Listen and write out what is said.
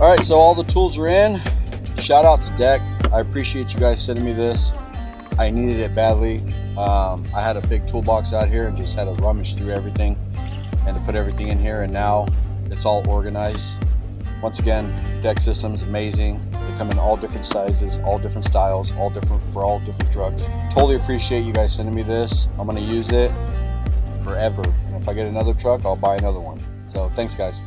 All right, so all the tools are in. Shout out to Deck. I appreciate you guys sending me this. I needed it badly. I had a big toolbox out here and just had to rummage through everything and to put everything in here, and now it's all organized. Once again, Deck system is amazing. They come in all different sizes, all different styles, all different for all different trucks. Totally appreciate you guys sending me this. I'm gonna use it forever. And if I get another truck, I'll buy another one. So thanks, guys.